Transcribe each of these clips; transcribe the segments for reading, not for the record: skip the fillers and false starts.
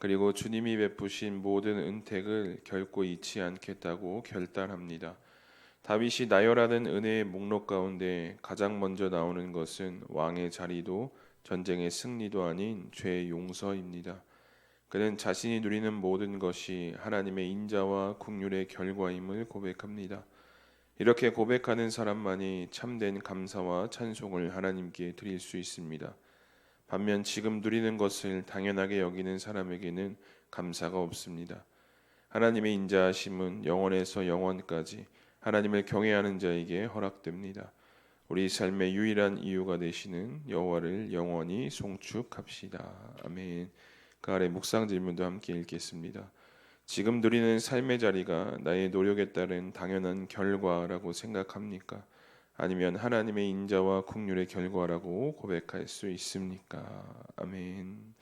그리고 주님이 베푸신 모든 은택을 결코 잊지 않겠다고 결단합니다. 다윗이 나열하는 은혜의 목록 가운데 가장 먼저 나오는 것은 왕의 자리도 전쟁의 승리도 아닌 죄의 용서입니다. 그는 자신이 누리는 모든 것이 하나님의 인자와 긍휼의 결과임을 고백합니다. 이렇게 고백하는 사람만이 참된 감사와 찬송을 하나님께 드릴 수 있습니다. 반면 지금 누리는 것을 당연하게 여기는 사람에게는 감사가 없습니다. 하나님의 인자하심은 영원에서 영원까지 하나님을 경외하는 자에게 허락됩니다. 우리 삶의 유일한 이유가 되시는 여호와를 영원히 송축합시다. 아멘. 그 아래 묵상 질문도 함께 읽겠습니다. 지금 누리는 삶의 자리가 나의 노력에 따른 당연한 결과라고 생각합니까? 아니면 하나님의 인자와 긍휼의 결과라고 고백할 수 있습니까? 아멘.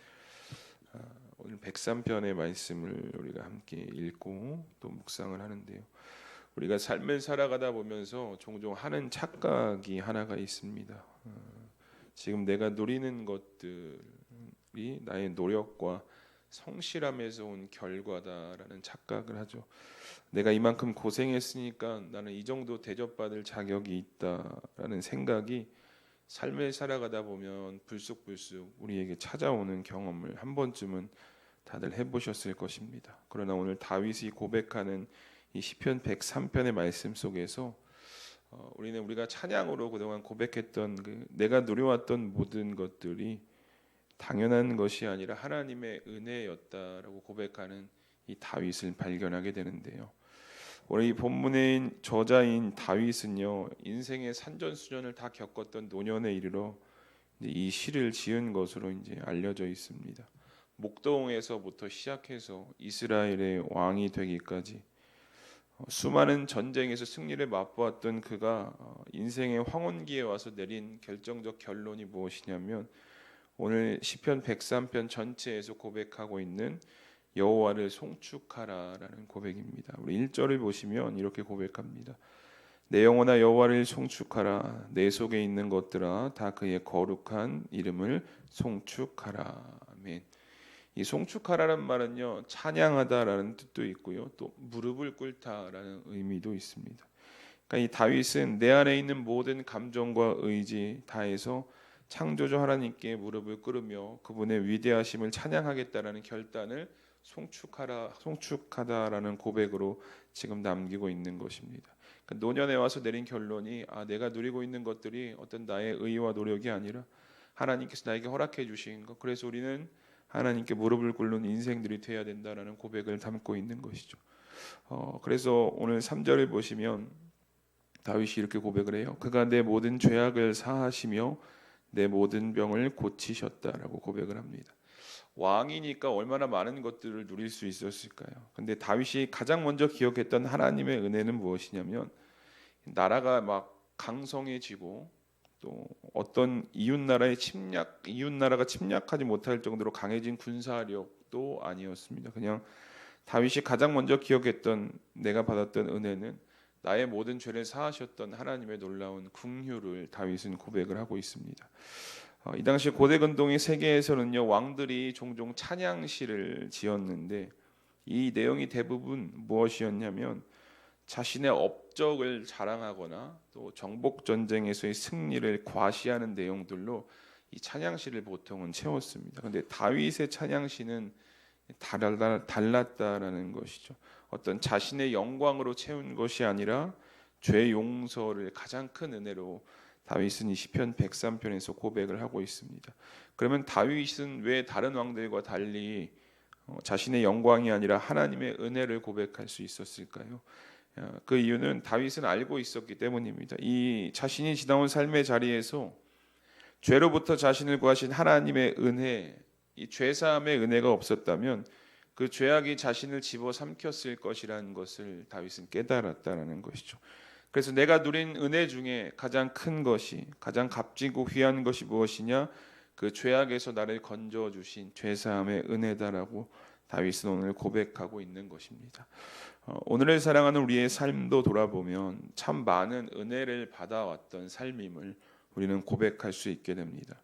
오늘 103편의 말씀을 우리가 함께 읽고 또 묵상을 하는데요. 우리가 삶을 살아가다 보면서 종종 하는 착각이 하나가 있습니다. 지금 내가 누리는 것들이 나의 노력과 성실함에서 온 결과다라는 착각을 하죠. 내가 이만큼 고생했으니까 나는 이 정도 대접받을 자격이 있다라는 생각이 삶을 살아가다 보면 불쑥불쑥 우리에게 찾아오는 경험을 한 번쯤은 다들 해보셨을 것입니다. 그러나 오늘 다윗이 고백하는 이 시편 103편의 말씀 속에서 우리가 찬양으로 그동안 고백했던 내가 누려왔던 모든 것들이 당연한 것이 아니라 하나님의 은혜였다라고 고백하는 이 다윗을 발견하게 되는데요. 오늘 이 본문의 저자인 다윗은요, 인생의 산전수전을 다 겪었던 노년에 이르러 이 시를 지은 것으로 이제 알려져 있습니다. 목동에서부터 시작해서 이스라엘의 왕이 되기까지 수많은 전쟁에서 승리를 맛보았던 그가 인생의 황혼기에 와서 내린 결정적 결론이 무엇이냐면 오늘 시편 103편 전체에서 고백하고 있는 여호와를 송축하라라는 고백입니다. 우리 1절을 보시면 이렇게 고백합니다. 내 영혼아 여호와를 송축하라. 내 속에 있는 것들아 다 그의 거룩한 이름을 송축하라. 아멘. 이 송축하라는 말은요, 찬양하다라는 뜻도 있고요, 또 무릎을 꿇다라는 의미도 있습니다. 그러니까 이 다윗은 내 안에 있는 모든 감정과 의지 다해서 창조주 하나님께 무릎을 꿇으며 그분의 위대하심을 찬양하겠다라는 결단을 송축하다라는 고백으로 지금 남기고 있는 것입니다. 그러니까 노년에 와서 내린 결론이 내가 누리고 있는 것들이 어떤 나의 의와 노력이 아니라 하나님께서 나에게 허락해 주신 것. 그래서 우리는 하나님께 무릎을 꿇는 인생들이 되어야 된다라는 고백을 담고 있는 것이죠. 그래서 오늘 3절을 보시면 다윗이 이렇게 고백을 해요. 그가 내 모든 죄악을 사하시며 내 모든 병을 고치셨다라고 고백을 합니다. 왕이니까 얼마나 많은 것들을 누릴 수 있었을까요? 근데 다윗이 가장 먼저 기억했던 하나님의 은혜는 무엇이냐면 나라가 막 강성해지고 또 어떤 이웃나라가 침략하지 못할 정도로 강해진 군사력도 아니었습니다. 그냥 다윗이 가장 먼저 기억했던 내가 받았던 은혜는 나의 모든 죄를 사하셨던 하나님의 놀라운 긍휼을 다윗은 고백을 하고 있습니다. 이 당시 고대 근동의 세계에서는요, 왕들이 종종 찬양시를 지었는데 이 내용이 대부분 무엇이었냐면 자신의 업적을 자랑하거나 또 정복 전쟁에서의 승리를 과시하는 내용들로 이 찬양시를 보통은 채웠습니다. 그런데 다윗의 찬양시는 달랐다라는 것이죠. 어떤 자신의 영광으로 채운 것이 아니라 죄 용서를 가장 큰 은혜로 다윗은 이 시편 103편에서 고백을 하고 있습니다. 그러면 다윗은 왜 다른 왕들과 달리 자신의 영광이 아니라 하나님의 은혜를 고백할 수 있었을까요? 그 이유는 다윗은 알고 있었기 때문입니다. 이 자신이 지나온 삶의 자리에서 죄로부터 자신을 구하신 하나님의 은혜, 이 죄사함의 은혜가 없었다면 그 죄악이 자신을 집어삼켰을 것이라는 것을 다윗은 깨달았다는 것이죠. 그래서 내가 누린 은혜 중에 가장 큰 것이, 가장 값지고 귀한 것이 무엇이냐? 그 죄악에서 나를 건져주신 죄사함의 은혜다라고 다윗은 오늘 고백하고 있는 것입니다. 오늘을 사랑하는 우리의 삶도 돌아보면 참 많은 은혜를 받아왔던 삶임을 우리는 고백할 수 있게 됩니다.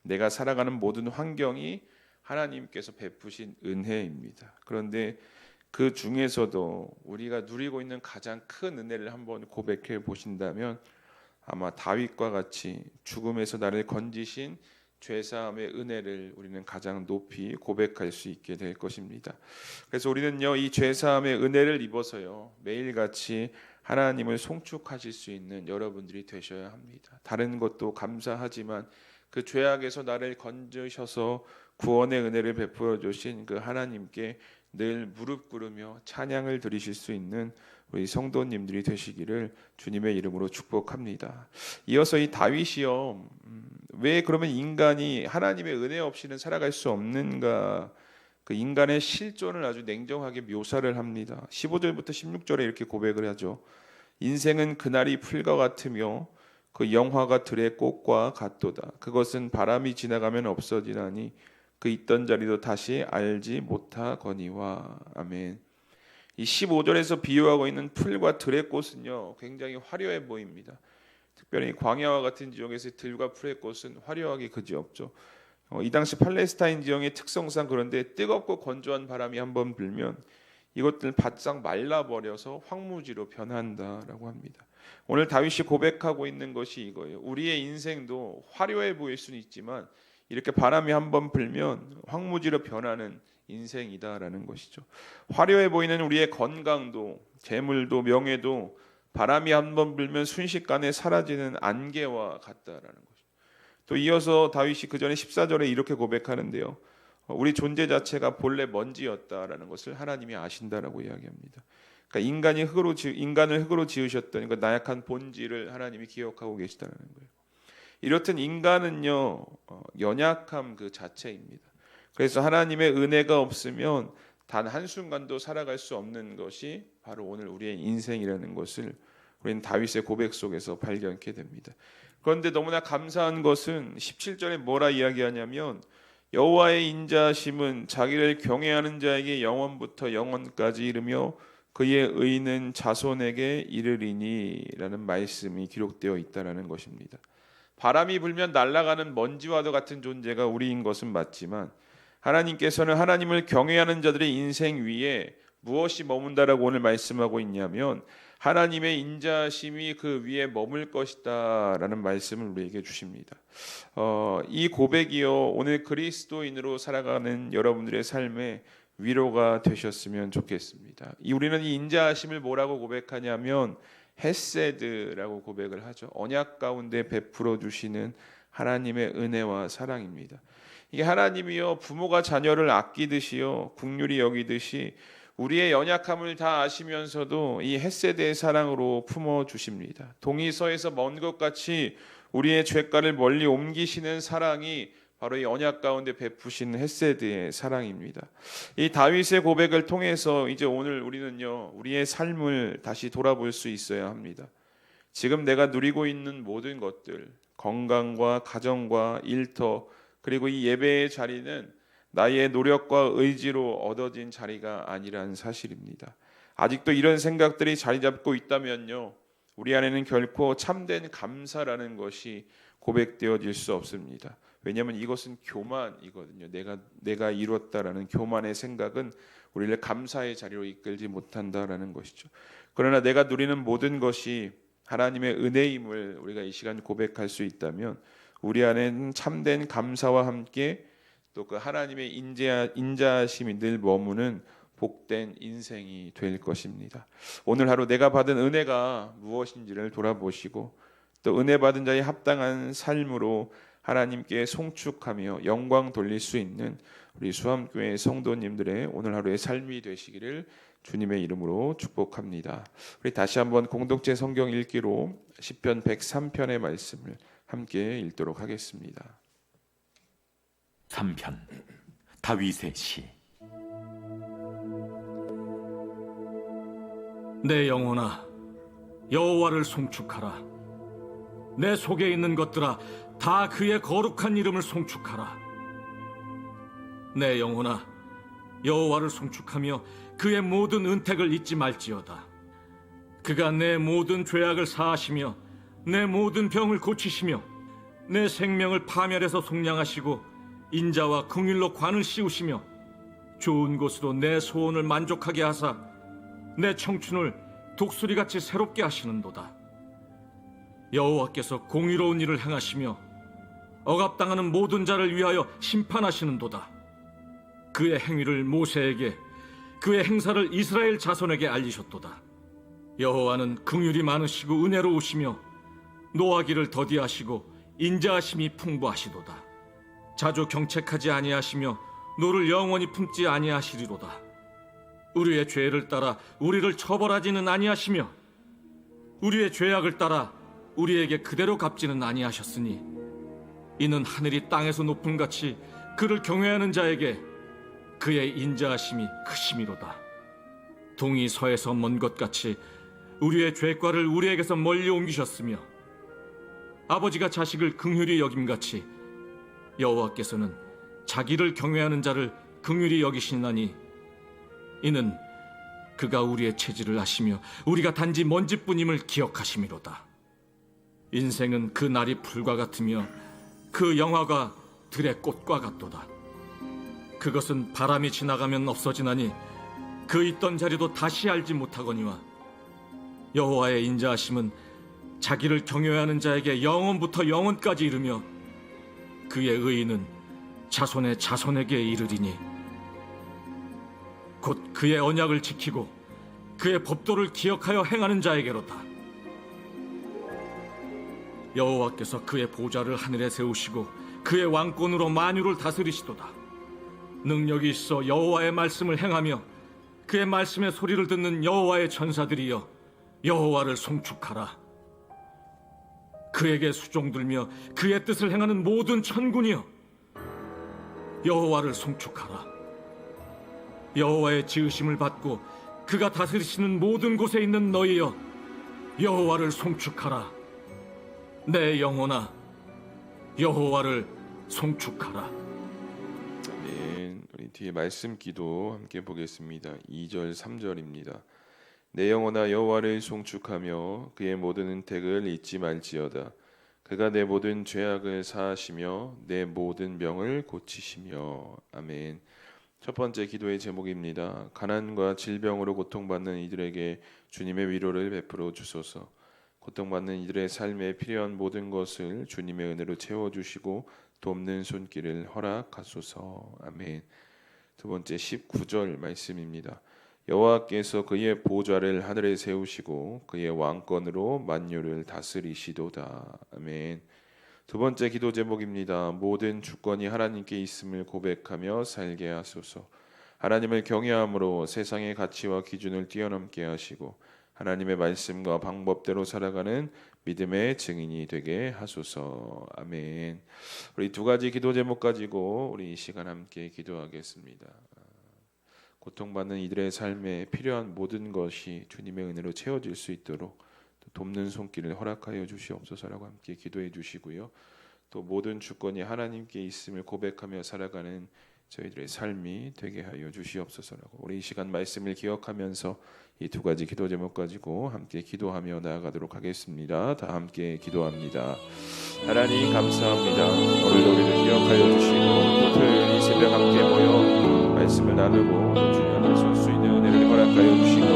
내가 살아가는 모든 환경이 하나님께서 베푸신 은혜입니다. 그런데 그 중에서도 우리가 누리고 있는 가장 큰 은혜를 한번 고백해 보신다면 아마 다윗과 같이 죽음에서 나를 건지신 죄사함의 은혜를 우리는 가장 높이 고백할 수 있게 될 것입니다. 그래서 우리는요, 이 죄사함의 은혜를 입어서요, 매일같이 하나님을 송축하실 수 있는 여러분들이 되셔야 합니다. 다른 것도 감사하지만 그 죄악에서 나를 건지셔서 구원의 은혜를 베풀어 주신 그 하나님께 늘 무릎 꿇으며 찬양을 드리실 수 있는 우리 성도님들이 되시기를 주님의 이름으로 축복합니다. 이어서 이 다윗이요, 왜 그러면 인간이 하나님의 은혜 없이는 살아갈 수 없는가? 그 인간의 실존을 아주 냉정하게 묘사를 합니다. 15절부터 16절에 이렇게 고백을 하죠. 인생은 그날이 풀과 같으며 그 영화가 들의 꽃과 같도다. 그것은 바람이 지나가면 없어지나니 그 있던 자리도 다시 알지 못하거니와. 아멘. 이 15절에서 비유하고 있는 풀과 들의 꽃은요, 굉장히 화려해 보입니다. 특별히 광야와 같은 지역에서 들과 풀의 꽃은 화려하기 그지없죠. 이 당시 팔레스타인 지역의 특성상 그런데 뜨겁고 건조한 바람이 한번 불면 이것들 바싹 말라버려서 황무지로 변한다라고 합니다. 오늘 다윗이 고백하고 있는 것이 이거예요. 우리의 인생도 화려해 보일 수는 있지만 이렇게 바람이 한번 불면 황무지로 변하는 인생이다라는 것이죠. 화려해 보이는 우리의 건강도, 재물도, 명예도 바람이 한번 불면 순식간에 사라지는 안개와 같다라는 것이죠. 또 이어서 다윗이 그 전에 14절에 이렇게 고백하는데요. 우리 존재 자체가 본래 먼지였다라는 것을 하나님이 아신다라고 이야기합니다. 그러니까 인간을 흙으로 지으셨던 그 나약한 본질을 하나님이 기억하고 계시다라는 거예요. 이렇듯 인간은요, 연약함 그 자체입니다. 그래서 하나님의 은혜가 없으면 단 한순간도 살아갈 수 없는 것이 바로 오늘 우리의 인생이라는 것을 우리는 다윗의 고백 속에서 발견하게 됩니다. 그런데 너무나 감사한 것은 17절에 뭐라 이야기하냐면 여호와의 인자하심은 자기를 경외하는 자에게 영원부터 영원까지 이르며 그의 의는 자손에게 이르리니 라는 말씀이 기록되어 있다는 것입니다. 바람이 불면 날아가는 먼지와도 같은 존재가 우리인 것은 맞지만 하나님께서는 하나님을 경외하는 자들의 인생 위에 무엇이 머문다라고 오늘 말씀하고 있냐면 하나님의 인자하심이 그 위에 머물 것이다 라는 말씀을 우리에게 주십니다. 이 고백이요, 오늘 그리스도인으로 살아가는 여러분들의 삶에 위로가 되셨으면 좋겠습니다. 우리는 이 인자하심을 뭐라고 고백하냐면 헤세드라고 고백을 하죠. 언약 가운데 베풀어 주시는 하나님의 은혜와 사랑입니다. 이게 하나님이요, 부모가 자녀를 아끼듯이요, 긍휼히 여기듯이 우리의 연약함을 다 아시면서도 이 헤세드의 사랑으로 품어 주십니다. 동이서에서 먼 것 같이 우리의 죄가를 멀리 옮기시는 사랑이 바로 이 언약 가운데 베푸시는 헤세드의 사랑입니다. 이 다윗의 고백을 통해서 이제 오늘 우리는요, 우리의 삶을 다시 돌아볼 수 있어야 합니다. 지금 내가 누리고 있는 모든 것들, 건강과 가정과 일터, 그리고 이 예배의 자리는 나의 노력과 의지로 얻어진 자리가 아니라는 사실입니다. 아직도 이런 생각들이 자리 잡고 있다면요, 우리 안에는 결코 참된 감사라는 것이 고백되어질 수 없습니다. 왜냐하면 이것은 교만이거든요. 내가 이뤘다라는 교만의 생각은 우리를 감사의 자리로 이끌지 못한다라는 것이죠. 그러나 내가 누리는 모든 것이 하나님의 은혜임을 우리가 이 시간 고백할 수 있다면 우리 안에는 참된 감사와 함께 또 그 하나님의 인자하심이 늘 머무는 복된 인생이 될 것입니다. 오늘 하루 내가 받은 은혜가 무엇인지를 돌아보시고 또 은혜 받은 자의 합당한 삶으로 하나님께 송축하며 영광 돌릴 수 있는 우리 수암교회 성도님들의 오늘 하루의 삶이 되시기를 주님의 이름으로 축복합니다. 우리 다시 한번 공동체 성경 읽기로 시편 103편의 말씀을 함께 읽도록 하겠습니다. 3편 다윗의 시. 내 영혼아, 여호와를 송축하라. 내 속에 있는 것들아, 다 그의 거룩한 이름을 송축하라. 내 영혼아, 여호와를 송축하며 그의 모든 은택을 잊지 말지어다. 그가 내 모든 죄악을 사하시며 내 모든 병을 고치시며 내 생명을 파멸해서 속량하시고 인자와 긍휼로 관을 씌우시며 좋은 곳으로 내 소원을 만족하게 하사 내 청춘을 독수리같이 새롭게 하시는도다. 여호와께서 공의로운 일을 행하시며 억압당하는 모든 자를 위하여 심판하시는도다. 그의 행위를 모세에게, 그의 행사를 이스라엘 자손에게 알리셨도다. 여호와는 긍휼이 많으시고 은혜로우시며 노하기를 더디하시고 인자하심이 풍부하시도다. 자주 경책하지 아니하시며 노를 영원히 품지 아니하시리로다. 우리의 죄를 따라 우리를 처벌하지는 아니하시며 우리의 죄악을 따라 우리에게 그대로 갚지는 아니하셨으니 이는 하늘이 땅에서 높음같이 그를 경외하는 자에게 그의 인자하심이 크심이로다. 동이 서에서 먼 것 같이 우리의 죄과를 우리에게서 멀리 옮기셨으며 아버지가 자식을 긍휼히 여김같이 여호와께서는 자기를 경외하는 자를 긍휼히 여기시나니 이는 그가 우리의 체질을 아시며 우리가 단지 먼지뿐임을 기억하심이로다. 인생은 그 날이 풀과 같으며 그 영화가 들의 꽃과 같도다. 그것은 바람이 지나가면 없어지나니 그 있던 자리도 다시 알지 못하거니와 여호와의 인자하심은 자기를 경외하는 자에게 영원부터 영원까지 이르며 그의 의인은 자손의 자손에게 이르리니 곧 그의 언약을 지키고 그의 법도를 기억하여 행하는 자에게로다. 여호와께서 그의 보좌를 하늘에 세우시고 그의 왕권으로 만유를 다스리시도다. 능력이 있어 여호와의 말씀을 행하며 그의 말씀의 소리를 듣는 여호와의 천사들이여 여호와를 송축하라. 그에게 수종들며 그의 뜻을 행하는 모든 천군이여 여호와를 송축하라. 여호와의 지으심을 받고 그가 다스리시는 모든 곳에 있는 너희여 여호와를 송축하라. 내 영혼아 여호와를 송축하라. 아멘. 우리 뒤에 말씀 기도 함께 보겠습니다. 2절 3절입니다. 내 영혼아 여호와를 송축하며 그의 모든 은택을 잊지 말지어다. 그가 내 모든 죄악을 사하시며 내 모든 병을 고치시며. 아멘. 첫 번째 기도의 제목입니다. 가난과 질병으로 고통받는 이들에게 주님의 위로를 베풀어 주소서. 고통받는 이들의 삶에 필요한 모든 것을 주님의 은혜로 채워주시고 돕는 손길을 허락하소서. 아멘. 두 번째 19절 말씀입니다. 여호와께서 그의 보좌를 하늘에 세우시고 그의 왕권으로 만유를 다스리시도다. 아멘. 두 번째 기도 제목입니다. 모든 주권이 하나님께 있음을 고백하며 살게 하소서. 하나님을 경외함으로 세상의 가치와 기준을 뛰어넘게 하시고 하나님의 말씀과 방법대로 살아가는 믿음의 증인이 되게 하소서. 아멘. 우리 두 가지 기도 제목 가지고 우리 이 시간 함께 기도하겠습니다. 고통받는 이들의 삶에 필요한 모든 것이 주님의 은혜로 채워질 수 있도록 돕는 손길을 허락하여 주시옵소서라고 함께 기도해 주시고요. 또 모든 주권이 하나님께 있음을 고백하며 살아가는 저희들의 삶이 되게 하여 주시옵소서라고 우리 이 시간 말씀을 기억하면서 이 두 가지 기도 제목 가지고 함께 기도하며 나아가도록 하겠습니다. 다 함께 기도합니다. 하나님 감사합니다. 오늘도 우리를 기억하여 주시고 또 토요일 이 새벽 함께 모여 말씀을 나누고 또 주님 앞에 설 수 있는 은혜를 허락하여 주시고